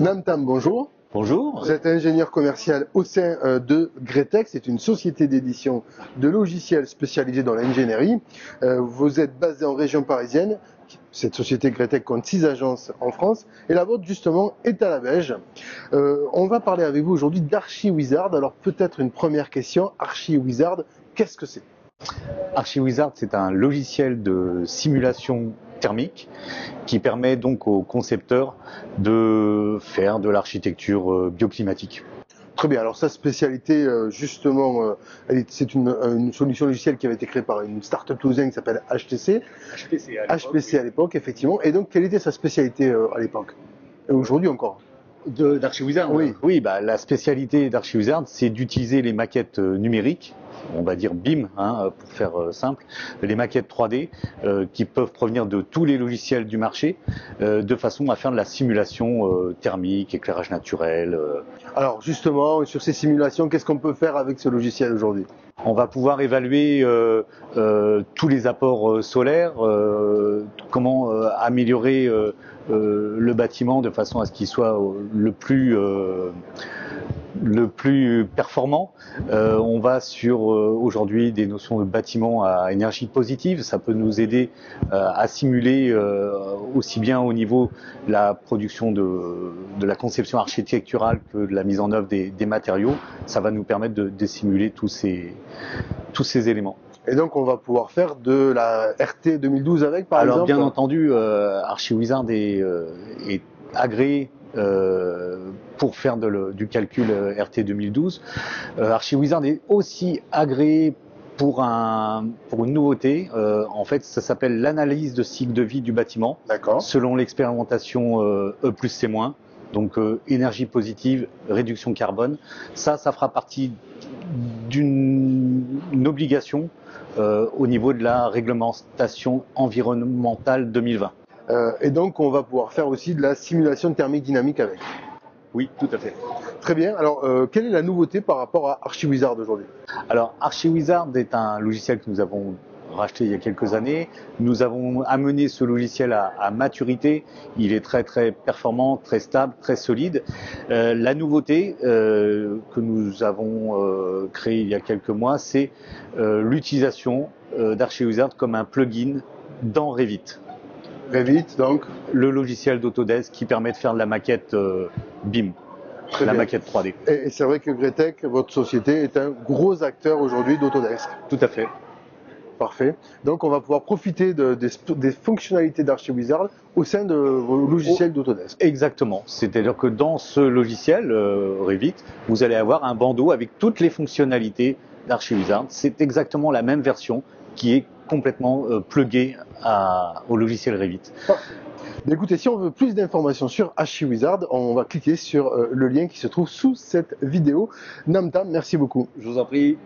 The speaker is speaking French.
Namtam, bonjour. Bonjour. Vous êtes ingénieur commercial au sein de Gretex, c'est une société d'édition de logiciels spécialisée dans l'ingénierie. Vous êtes basé en région parisienne. Cette société Gretex compte 6 agences en France et la vôtre justement est à la Belge. On va parler avec vous aujourd'hui d'ArchiWizard. Alors peut-être une première question, ArchiWizard, qu'est-ce que c'est? ArchiWizard, c'est un logiciel de simulation thermique qui permet donc aux concepteurs de faire de l'architecture bioclimatique. Très bien, alors sa spécialité justement, c'est une solution logicielle qui avait été créée par une start-up toulousaine qui s'appelle HTC. HPC à l'époque, effectivement. Et donc quelle était sa spécialité à l'époque? Et aujourd'hui encore? D'ArchiWizard. Oui. Oui, la spécialité d'ArchiWizard, c'est d'utiliser les maquettes numériques, on va dire BIM, pour faire simple, les maquettes 3D qui peuvent provenir de tous les logiciels du marché, de façon à faire de la simulation thermique, éclairage naturel. Alors justement, sur ces simulations, qu'est-ce qu'on peut faire avec ce logiciel aujourd'hui? On va pouvoir évaluer tous les apports solaires, comment améliorer le bâtiment de façon à ce qu'il soit le plus performant. On va sur aujourd'hui des notions de bâtiment à énergie positive. Ça peut nous aider à simuler aussi bien au niveau de la production de la conception architecturale que de la mise en œuvre des matériaux. Ça va nous permettre de simuler tous ces éléments. Et donc on va pouvoir faire de la RT 2012 avec, par exemple? Alors bien entendu, ArchiWizard est agréé pour faire du calcul RT 2012. ArchiWizard est aussi agréé pour une nouveauté. En fait, ça s'appelle l'analyse de cycle de vie du bâtiment. D'accord. Selon l'expérimentation E+C-. Donc énergie positive, réduction carbone. Ça fera partie d'une obligation au niveau de la réglementation environnementale 2020. Et donc on va pouvoir faire aussi de la simulation thermique dynamique avec. Oui, tout à fait. Très bien. Alors, quelle est la nouveauté par rapport à ArchiWizard aujourd'hui? Alors, ArchiWizard est un logiciel que nous avons racheté il y a quelques années. Nous avons amené ce logiciel à maturité. Il est très très performant, très stable, très solide. La nouveauté que nous avons créée il y a quelques mois, c'est l'utilisation d'ArchiWizard comme un plugin dans Revit. Revit, donc le logiciel d'Autodesk qui permet de faire de la maquette BIM, la maquette 3D. Et c'est vrai que Gretex, votre société, est un gros acteur aujourd'hui d'Autodesk. Tout à fait. Parfait. Donc on va pouvoir profiter des fonctionnalités d'ArchiWizard au sein de vos logiciels d'Autodesk. Exactement. C'est-à-dire que dans ce logiciel Revit, vous allez avoir un bandeau avec toutes les fonctionnalités d'ArchiWizard. C'est exactement la même version qui est complètement pluguée au logiciel Revit. Parfait. Écoutez, si on veut plus d'informations sur ArchiWizard, on va cliquer sur le lien qui se trouve sous cette vidéo. Namtam, merci beaucoup. Je vous en prie.